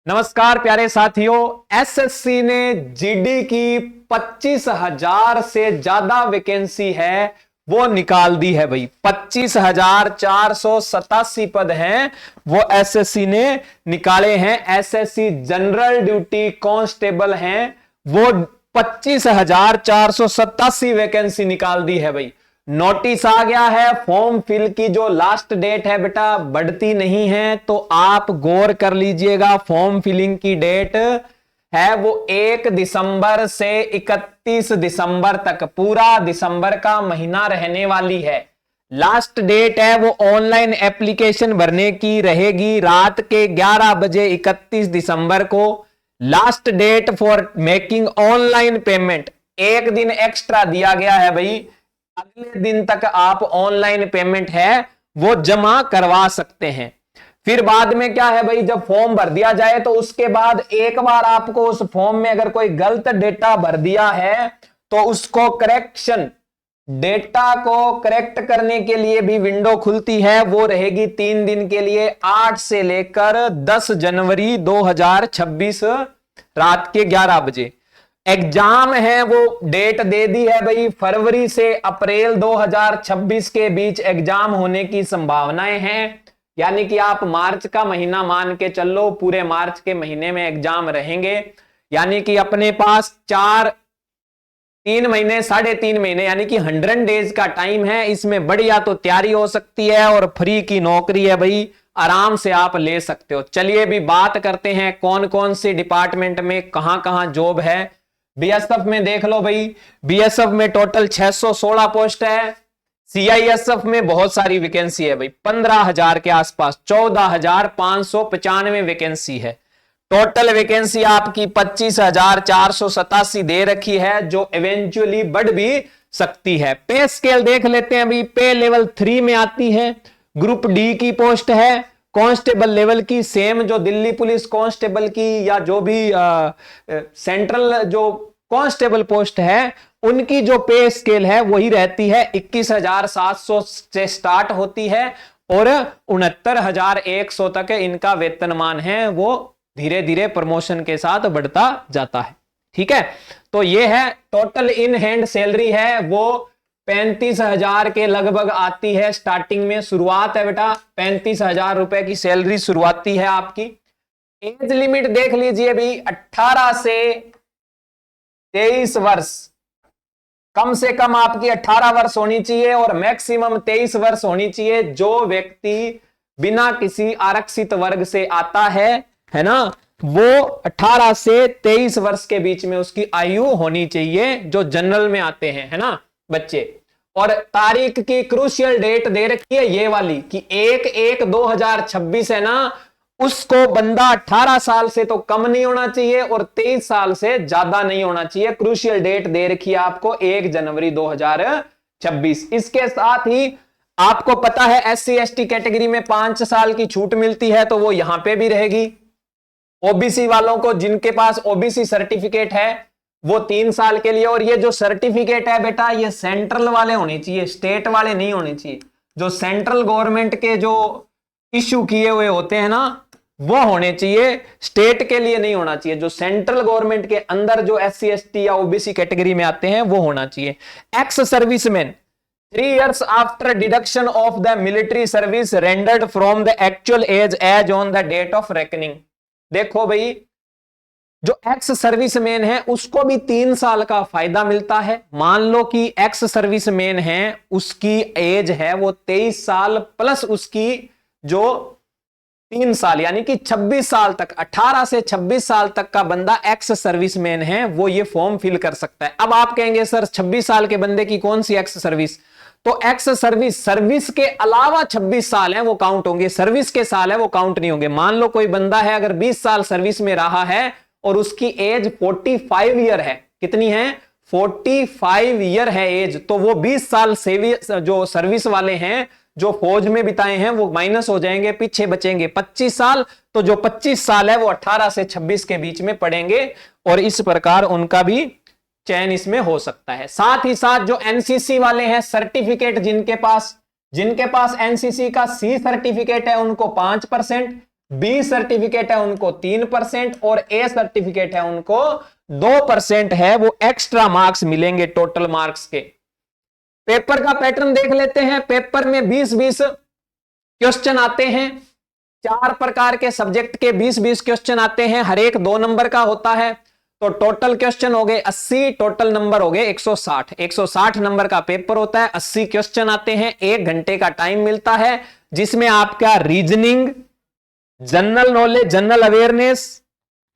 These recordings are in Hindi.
नमस्कार प्यारे साथियों, एसएससी ने जीडी की 25,000 से ज्यादा वैकेंसी है वो निकाल दी है भाई। 25,487 पद हैं वो एसएससी ने निकाले हैं। एसएससी जनरल ड्यूटी कांस्टेबल हैं वो 25,487 वैकेंसी निकाल दी है भाई। नोटिस आ गया है, फॉर्म फिल की जो लास्ट डेट है बेटा बढ़ती नहीं है, तो आप गौर कर लीजिएगा। फॉर्म फिलिंग की डेट है वो 1 दिसंबर से 31 दिसंबर तक, पूरा दिसंबर का महीना रहने वाली है। लास्ट डेट है वो ऑनलाइन एप्लीकेशन भरने की रहेगी रात के 11 बजे 31 दिसंबर को। Last date for making online payment, एक दिन एक्स्ट्रा दिया गया है भाई। अगले दिन तक आप ऑनलाइन पेमेंट है वो जमा करवा सकते हैं। फिर बाद में क्या है भाई, जब फॉर्म भर दिया जाए तो उसके बाद एक बार आपको उस फॉर्म में अगर कोई गलत डेटा भर दिया है तो उसको करेक्शन, डेटा को करेक्ट करने के लिए भी विंडो खुलती है। वो रहेगी 3 दिन के लिए, 8 से लेकर 10 जनवरी 2026 रात के 11 बजे। एग्जाम है वो डेट दे दी है भाई, फरवरी से अप्रैल 2026 के बीच एग्जाम होने की संभावनाएं हैं। यानी कि आप मार्च का महीना मान के चलो, पूरे मार्च के महीने में एग्जाम रहेंगे। यानी कि अपने पास 3 महीने 3.5 महीने यानी कि 100 डेज का टाइम है। इसमें बढ़िया तो तैयारी हो सकती है और फ्री की नौकरी है भाई, आराम से आप ले सकते हो। चलिए भी बात करते हैं कौन कौन से डिपार्टमेंट में कहां कहां जॉब है। बीएसएफ में देख लो भाई, बीएसएफ में टोटल 616 पोस्ट है। सीआईएसएफ में बहुत सारी वैकेंसी है भाई, 15,000 के आसपास, 14,595 वैकेंसी है। टोटल वैकेंसी आपकी 25,487 दे रखी है, जो इवेंचुअली बढ़ भी सकती है। पे स्केल देख लेते हैं भाई, पे लेवल 3 में आती है। ग्रुप डी की पोस्ट है कांस्टेबल लेवल की, सेम जो दिल्ली पुलिस कांस्टेबल की या जो भी सेंट्रल जो कांस्टेबल पोस्ट है उनकी जो पे स्केल है वही रहती है। 21,700 से स्टार्ट होती है और 69,100 तक इनका वेतनमान है, वो धीरे धीरे प्रमोशन के साथ बढ़ता जाता है। ठीक है, तो ये है टोटल इन हैंड सैलरी है वो 35,000 के लगभग आती है। स्टार्टिंग में शुरुआत है बेटा 35,000 रुपए की सैलरी शुरुआती है आपकी। एज लिमिट देख लीजिए भी, 18 से 23 वर्ष, कम से कम आपकी 18 वर्ष होनी चाहिए और मैक्सिमम 23 वर्ष होनी चाहिए। जो व्यक्ति बिना किसी आरक्षित वर्ग से आता है ना, वो 18 से 23 वर्ष के बीच में उसकी आयु होनी चाहिए, जो जनरल में आते हैं, है ना बच्चे। और तारीख की क्रूशियल डेट दे रखी है ये वाली कि 1/1/2026 है ना, उसको बंदा 18 साल से तो कम नहीं होना चाहिए और 23 साल से ज्यादा नहीं होना चाहिए। क्रूशियल डेट दे रखी है आपको 1 जनवरी 2026। इसके साथ ही आपको पता है SC ST कैटेगरी में 5 साल की छूट मिलती है, तो वो यहां पे भी रहेगी। ओबीसी वालों को जिनके पास ओबीसी सर्टिफिकेट है वो 3 साल के लिए, और ये जो सर्टिफिकेट है बेटा ये सेंट्रल वाले होने चाहिए, स्टेट वाले नहीं होने चाहिए। जो सेंट्रल गवर्नमेंट के जो इश्यू किए हुए होते हैं ना वो होने चाहिए, स्टेट के लिए नहीं होना चाहिए। जो सेंट्रल गवर्नमेंट के अंदर जो SC ST या ओबीसी कैटेगरी में आते हैं वो होना चाहिए। Ex serviceman 3 years after deduction of the military service rendered from the actual age on the date of reckoning. देखो भाई, जो एक्स सर्विसमैन है उसको भी 3 साल का फायदा मिलता है। मान लो कि एक्स सर्विसमैन है, उसकी एज है वो 23 साल प्लस उसकी जो 3 साल यानी कि 26 साल तक, 18 से 26 साल तक का बंदा एक्स सर्विसमैन है, वो ये फॉर्म फिल कर सकता है। अब आप कहेंगे सर 26 साल के बंदे की कौन सी एक्स सर्विस, तो एक्स सर्विस के अलावा 26 साल है वो काउंट होंगे, सर्विस के साल है वो काउंट नहीं होंगे। मान लो कोई बंदा है अगर 20 साल सर्विस में रहा है और उसकी एज 45 ईयर है, कितनी है 45 ईयर है एज, तो वो 20 साल जो सर्विस वाले हैं जो फौज में बिताए हैं वो माइनस हो जाएंगे, पीछे बचेंगे 25 साल। तो जो 25 साल है वो 18 से 26 के बीच में पड़ेंगे और इस प्रकार उनका भी चयन इसमें हो सकता है। साथ ही साथ जो एनसीसी वाले हैं, सर्टिफिकेट जिनके पास एनसीसी का सी सर्टिफिकेट है उनको 5%, बी सर्टिफिकेट है उनको 3% और ए सर्टिफिकेट है उनको 2% है, वो एक्स्ट्रा मार्क्स मिलेंगे टोटल मार्क्स के। पेपर का पैटर्न देख लेते हैं। पेपर में 20-20 क्वेश्चन आते हैं, 4 प्रकार के सब्जेक्ट के 20-20 क्वेश्चन आते हैं, हर एक 2 नंबर का होता है। तो टोटल क्वेश्चन हो गए 80, टोटल नंबर हो गए 160। 160 नंबर का पेपर होता है, 80 क्वेश्चन आते हैं, 1 घंटे का टाइम मिलता है, जिसमें आपका reasoning, general knowledge, general awareness,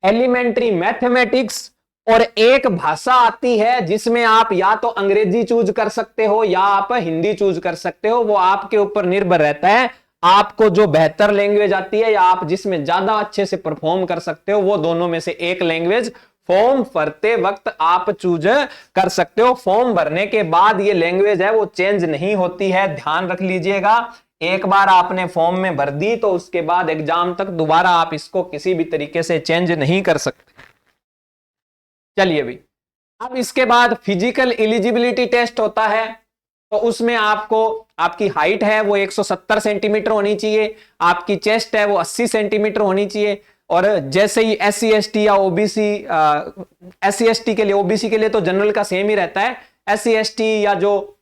elementary mathematics और एक भाषा आती है जिसमें आप या तो अंग्रेजी चूज कर सकते हो या आप हिंदी चूज कर सकते हो। वो आपके ऊपर निर्भर रहता है, आपको जो बेहतर लैंग्वेज आती है या आप जिसमें ज्यादा अच्छे से परफॉर्म कर सकते हो, वो दोनों में से एक लैंग्वेज फॉर्म भरते वक्त आप चूज कर सकते हो। फॉर्म भरने के बाद ये लैंग्वेज है वो चेंज नहीं होती है, ध्यान रख लीजिएगा। एक बार आपने फॉर्म में भर दी तो उसके बाद एग्जाम तक दोबारा आप इसको किसी भी तरीके से चेंज नहीं कर सकते। चलिए भाई, अब इसके बाद फिजिकल एलिजिबिलिटी टेस्ट होता है। तो उसमें आपको, आपकी हाइट है वो 170 सेंटीमीटर होनी चाहिए, आपकी चेस्ट है वो 80 सेंटीमीटर होनी चाहिए। और जैसे ही SC ST या ओबीसी, SC ST के लिए, ओबीसी के लिए तो जनरल का सेम ही रहता है, SC ST या जो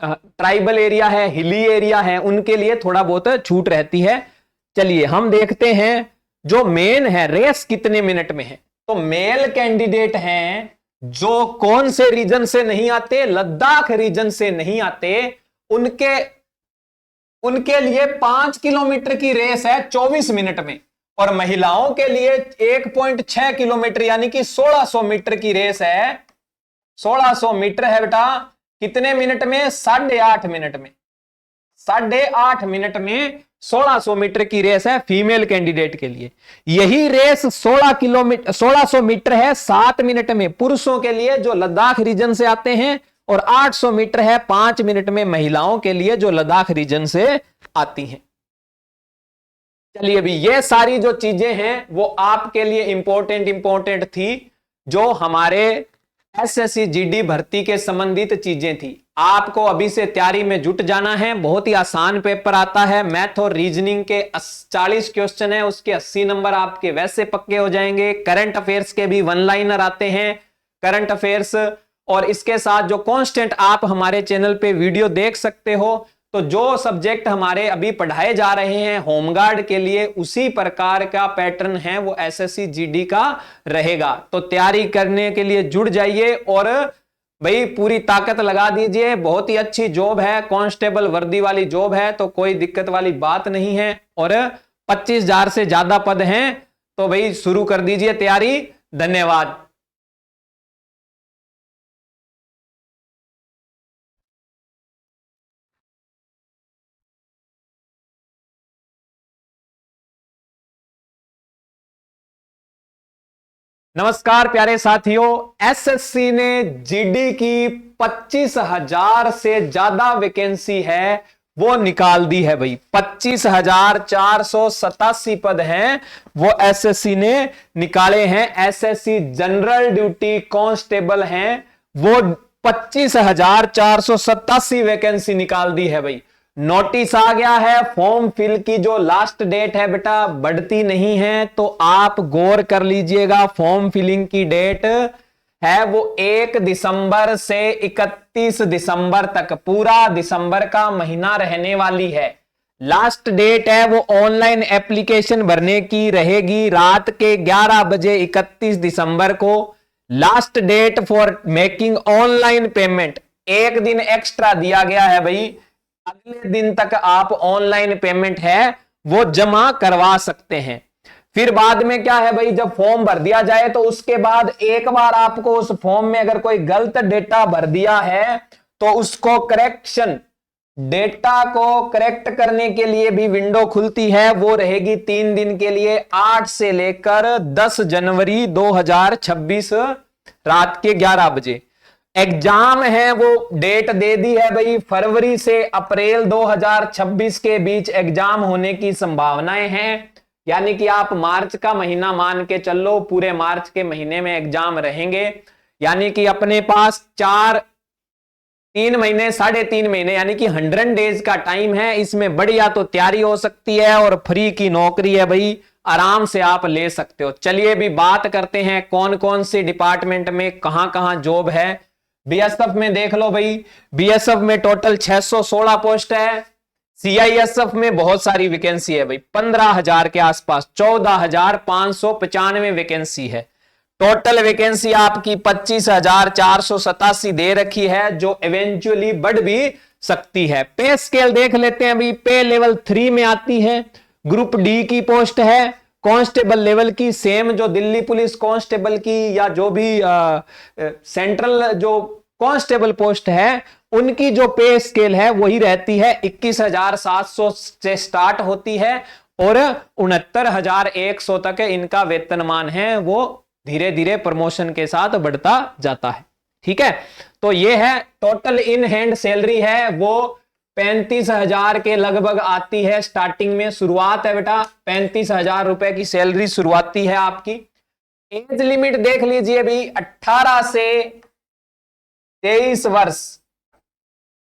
ट्राइबल एरिया है, हिली एरिया है, उनके लिए थोड़ा बहुत छूट रहती है। चलिए हम देखते हैं जो मेन है, रेस कितने मिनट में है। तो मेल कैंडिडेट हैं जो कौन से रीजन से नहीं आते, लद्दाख रीजन से नहीं आते, उनके लिए 5 किलोमीटर की रेस है 24 मिनट में। और महिलाओं के लिए 1.6 किलोमीटर यानी कि 1600 मीटर की रेस है। 1600 मीटर है बेटा, कितने मिनट में? 8.5 मिनट में। 8.5 मिनट में 1600 मीटर की रेस है फीमेल कैंडिडेट के लिए। यही रेस 1600 मीटर है 7 मिनट में पुरुषों के लिए जो लद्दाख रीजन से आते हैं, और 800 मीटर है 5 मिनट में महिलाओं के लिए जो लद्दाख रीजन से आती हैं। चलिए अभी ये सारी जो चीजें हैं वो आपके लिए इंपॉर्टेंट थी, जो हमारे SSC GD भर्ती के संबंधित चीजें थी। आपको अभी से तैयारी में जुट जाना है। बहुत ही आसान पेपर आता है, मैथ और रीजनिंग के 40 क्वेश्चन है, उसके 80 नंबर आपके वैसे पक्के हो जाएंगे। करंट अफेयर्स के भी 1 लाइनर आते हैं, करंट अफेयर्स। और इसके साथ जो कांस्टेंट आप हमारे चैनल पे वीडियो देख सकते हो, तो जो सब्जेक्ट हमारे अभी पढ़ाए जा रहे हैं होमगार्ड के लिए, उसी प्रकार का पैटर्न है वो SSC GD का रहेगा। तो तैयारी करने के लिए जुड़ जाइए और भाई पूरी ताकत लगा दीजिए। बहुत ही अच्छी जॉब है, कांस्टेबल वर्दी वाली जॉब है, तो कोई दिक्कत वाली बात नहीं है। और 25,000 से ज्यादा पद हैं, तो भाई शुरू कर दीजिए तैयारी। धन्यवाद। नमस्कार प्यारे साथियों, SSC ने GD की 25,000 से ज्यादा वैकेंसी है वो निकाल दी है भाई। 25,487 पद हैं वो SSC ने निकाले हैं। SSC जनरल ड्यूटी कांस्टेबल हैं वो 25,487 वैकेंसी निकाल दी है भाई। नोटिस आ गया है, फॉर्म फिल की जो लास्ट डेट है बेटा बढ़ती नहीं है, तो आप गौर कर लीजिएगा। फॉर्म फिलिंग की डेट है वो 1 दिसंबर से 31 दिसंबर तक, पूरा दिसंबर का महीना रहने वाली है। लास्ट डेट है वो ऑनलाइन एप्लीकेशन भरने की रहेगी रात के 11 बजे 31 दिसंबर को। Last date for making online payment 1 दिन एक्स्ट्रा दिया गया है भाई। अगले दिन तक आप ऑनलाइन पेमेंट है वो जमा करवा सकते हैं। फिर बाद में क्या है भाई, जब फॉर्म भर दिया जाए तो उसके बाद एक बार आपको उस फॉर्म में अगर कोई गलत डेटा भर दिया है तो उसको करेक्शन, डेटा को करेक्ट करने के लिए भी विंडो खुलती है, वो रहेगी 3 दिन के लिए, 8 से लेकर 10 जनवरी 2026 रात के 11 बजे। एग्जाम है वो डेट दे दी है भाई, फरवरी से अप्रैल 2026 के बीच एग्जाम होने की संभावनाएं हैं। यानी कि आप मार्च का महीना मान के चलो, पूरे मार्च के महीने में एग्जाम रहेंगे। यानी कि अपने पास 4 3 महीने 3.5 महीने यानी कि 100 डेज का टाइम है। इसमें बढ़िया तो तैयारी हो सकती है और फ्री की नौकरी है भाई, आराम से आप ले सकते हो। चलिए भी बात करते हैं कौन कौन सी डिपार्टमेंट में कहां कहां जॉब है। बीएसएफ में देख लो भाई, बीएसएफ में टोटल 616 पोस्ट है। सीआईएसएफ में बहुत सारी वैकेंसी है भाई, 15,000 के आसपास, 14,595 वैकेंसी है। टोटल वैकेंसी आपकी 25,487 दे रखी है, जो इवेंचुअली बढ़ भी सकती है। पे स्केल देख लेते हैं भाई, पे लेवल 3 में आती है। ग्रुप डी की पोस्ट है, कांस्टेबल लेवल की, सेम जो दिल्ली पुलिस कांस्टेबल की या जो भी सेंट्रल जो कांस्टेबल पोस्ट है उनकी जो पे स्केल है वही रहती है, 21,700 से स्टार्ट होती है और 69,100 तक इनका वेतनमान है, वो धीरे धीरे प्रमोशन के साथ बढ़ता जाता है। ठीक है, तो ये है टोटल इन हैंड सैलरी है वो 35,000 के लगभग आती है। स्टार्टिंग में शुरुआत है बेटा 35,000 रुपए की सैलरी शुरुआती है आपकी। एज लिमिट देख लीजिए भी, 18 से 23 वर्ष,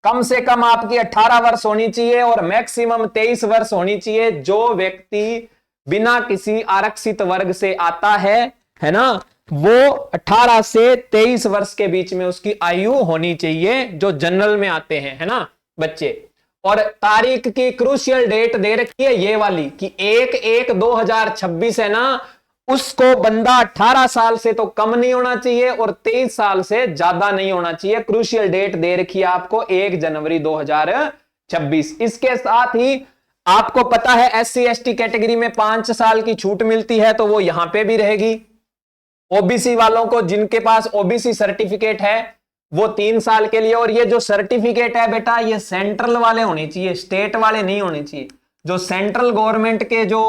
कम से कम आपकी 18 वर्ष होनी चाहिए और मैक्सिमम 23 वर्ष होनी चाहिए। जो व्यक्ति बिना किसी आरक्षित वर्ग से आता है ना, वो 18 से 23 वर्ष के बीच में उसकी आयु होनी चाहिए, जो जनरल में आते हैं, है ना बच्चे। और तारीख की क्रूशियल डेट दे रखी है ये वाली कि 1/1/2026 है ना, उसको बंदा 18 साल से तो कम नहीं होना चाहिए और 23 साल से ज्यादा नहीं होना चाहिए। क्रूशियल डेट दे रखी है आपको 1 जनवरी 2026। इसके साथ ही आपको पता है SC ST कैटेगरी में 5 साल की छूट मिलती है, तो वो यहां पे भी रहेगी। ओबीसी वालों को जिनके पास ओबीसी सर्टिफिकेट है वो 3 साल के लिए, और ये जो सर्टिफिकेट है बेटा ये सेंट्रल वाले होने चाहिए, स्टेट वाले नहीं होने चाहिए। जो सेंट्रल गवर्नमेंट के जो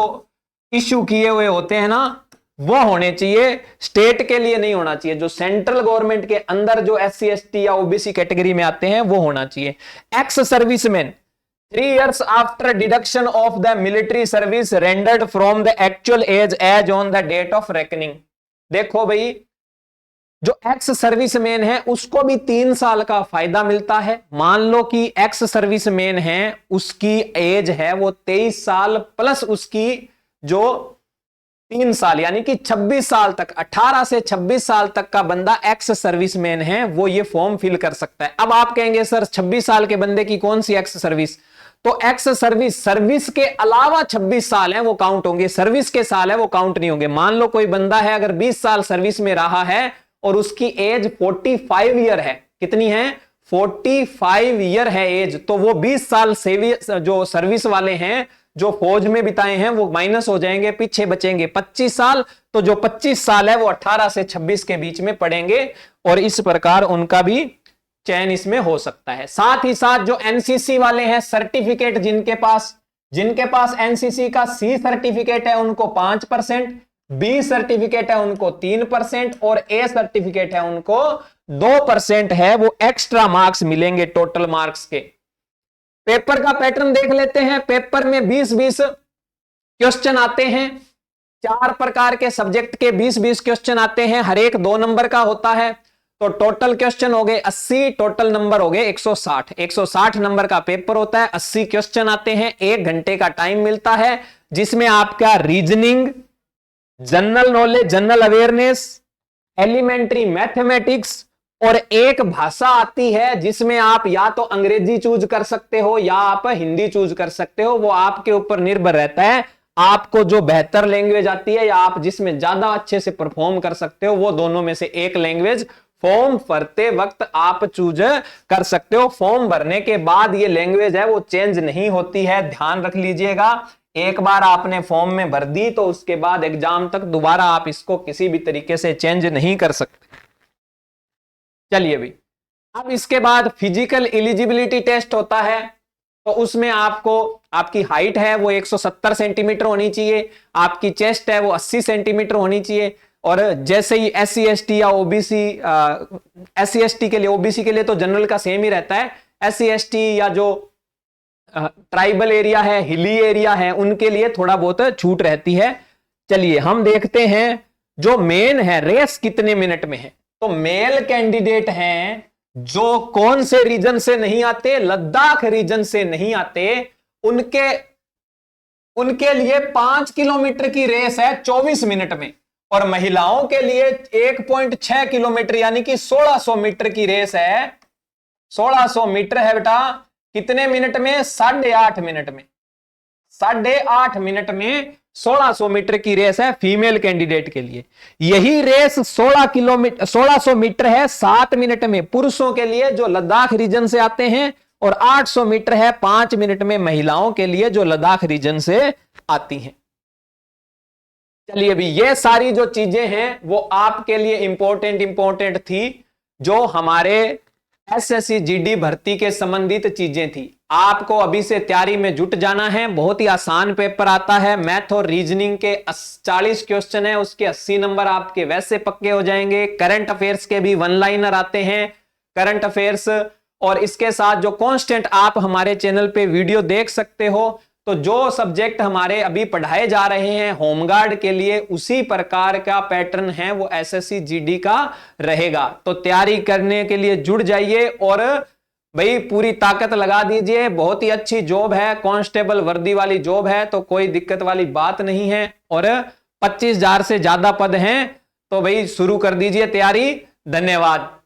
इश्यू किए हुए होते हैं ना वो होने चाहिए, स्टेट के लिए नहीं होना चाहिए। जो सेंट्रल गवर्नमेंट के अंदर जो SC ST या ओबीसी कैटेगरी में आते हैं वो होना चाहिए। Ex serviceman 3 years after deduction of the military service rendered from the actual age on the date of reckoning. देखो भाई, जो एक्स सर्विसमैन है उसको भी 3 साल का फायदा मिलता है। मान लो कि एक्स सर्विसमैन है, उसकी एज है वो 23 साल प्लस उसकी जो 3 साल यानी कि 26 साल तक, 18 से 26 साल तक का बंदा एक्स सर्विसमैन है, वो ये फॉर्म फिल कर सकता है। अब आप कहेंगे सर 26 साल के बंदे की कौन सी एक्स सर्विस, तो एक्स सर्विस के अलावा 26 साल है वो काउंट होंगे, सर्विस के साल है वो काउंट नहीं होंगे। मान लो कोई बंदा है अगर 20 साल सर्विस में रहा है और उसकी एज 45 ईयर है, कितनी है 45 ईयर है एज, तो वो 20 साल जो सर्विस वाले हैं जो फौज में बिताए हैं वो माइनस हो जाएंगे, पीछे बचेंगे 25 साल। तो जो 25 साल है वो 18 से 26 के बीच में पड़ेंगे और इस प्रकार उनका भी चयन इसमें हो सकता है। साथ ही साथ जो एनसीसी वाले हैं सर्टिफिकेट जिनके पास एनसीसी का सी सर्टिफिकेट है उनको 5%, बी सर्टिफिकेट है उनको 3% और ए सर्टिफिकेट है उनको 2% है, वो एक्स्ट्रा मार्क्स मिलेंगे टोटल मार्क्स के। पेपर का पैटर्न देख लेते हैं। पेपर में 20-20 क्वेश्चन आते हैं, 4 प्रकार के सब्जेक्ट के 20-20 क्वेश्चन आते हैं, हर एक 2 नंबर का होता है। तो टोटल क्वेश्चन हो गए 80, टोटल नंबर हो गए 160। 160 नंबर का पेपर होता है, 80 क्वेश्चन आते हैं, 1 घंटे का टाइम मिलता है, जिसमें आपका reasoning, general knowledge, general awareness, elementary mathematics और एक भाषा आती है जिसमें आप या तो अंग्रेजी चूज कर सकते हो या आप हिंदी चूज कर सकते हो। वो आपके ऊपर निर्भर रहता है, आपको जो बेहतर लैंग्वेज आती है या आप जिसमें ज्यादा अच्छे से परफॉर्म कर सकते हो वो दोनों में से एक लैंग्वेज फॉर्म भरते वक्त आप चूज कर सकते हो। फॉर्म भरने के बाद ये लैंग्वेज है वो चेंज नहीं होती है, ध्यान रख लीजिएगा। एक बार आपने फॉर्म में भर दी तो उसके बाद एग्जाम तक दोबारा आप इसको किसी भी तरीके से चेंज नहीं कर सकते। चलिए भाई, अब इसके बाद फिजिकल एलिजिबिलिटी टेस्ट होता है, तो उसमें आपको आपकी हाइट है वो 170 सेंटीमीटर होनी चाहिए, आपकी चेस्ट है वो 80 सेंटीमीटर होनी चाहिए। और जैसे ही SC ST या ओबीसी, SC ST के लिए, ओबीसी के लिए तो जनरल का सेम ही रहता है, SC ST या जो ट्राइबल एरिया है, हिली एरिया है, उनके लिए थोड़ा बहुत छूट रहती है। चलिए हम देखते हैं जो मेन है रेस कितने मिनट में है। तो मेल कैंडिडेट हैं जो कौन से रीजन से नहीं आते, लद्दाख रीजन से नहीं आते, उनके लिए 5 किलोमीटर की रेस है 24 मिनट में, और महिलाओं के लिए 1.6 किलोमीटर यानी कि 1600 मीटर की रेस है। 1600 मीटर है बेटा, कितने मिनट में? 8.5 मिनट में। 8.5 मिनट में 1600 मीटर की रेस है फीमेल कैंडिडेट के लिए। यही रेस 1600 मीटर है 7 मिनट में पुरुषों के लिए जो लद्दाख रीजन से आते हैं, और 800 मीटर है 5 मिनट में महिलाओं के लिए जो लद्दाख रीजन से आती हैं। चलिए अभी ये सारी जो चीजें हैं वो आपके लिए इंपॉर्टेंट थी, जो हमारे एसएससी जीडी भर्ती के संबंधित चीजें थी। आपको अभी से तैयारी में जुट जाना है। बहुत ही आसान पेपर आता है। मैथ और रीजनिंग के 40 क्वेश्चन है, उसके 80 नंबर आपके वैसे पक्के हो जाएंगे। करंट अफेयर्स के भी वन लाइनर आते हैं, करंट अफेयर्स, और इसके साथ जो कांस्टेंट आप हमारे चैनल पे वीडियो देख सकते हो। तो जो सब्जेक्ट हमारे अभी पढ़ाए जा रहे हैं होमगार्ड के लिए, उसी प्रकार का पैटर्न है वो एसएससी जीडी का रहेगा। तो तैयारी करने के लिए जुड़ जाइए और भाई पूरी ताकत लगा दीजिए। बहुत ही अच्छी जॉब है, कांस्टेबल वर्दी वाली जॉब है, तो कोई दिक्कत वाली बात नहीं है, और 25,000 से ज्यादा पद हैं। तो भाई शुरू कर दीजिए तैयारी। धन्यवाद।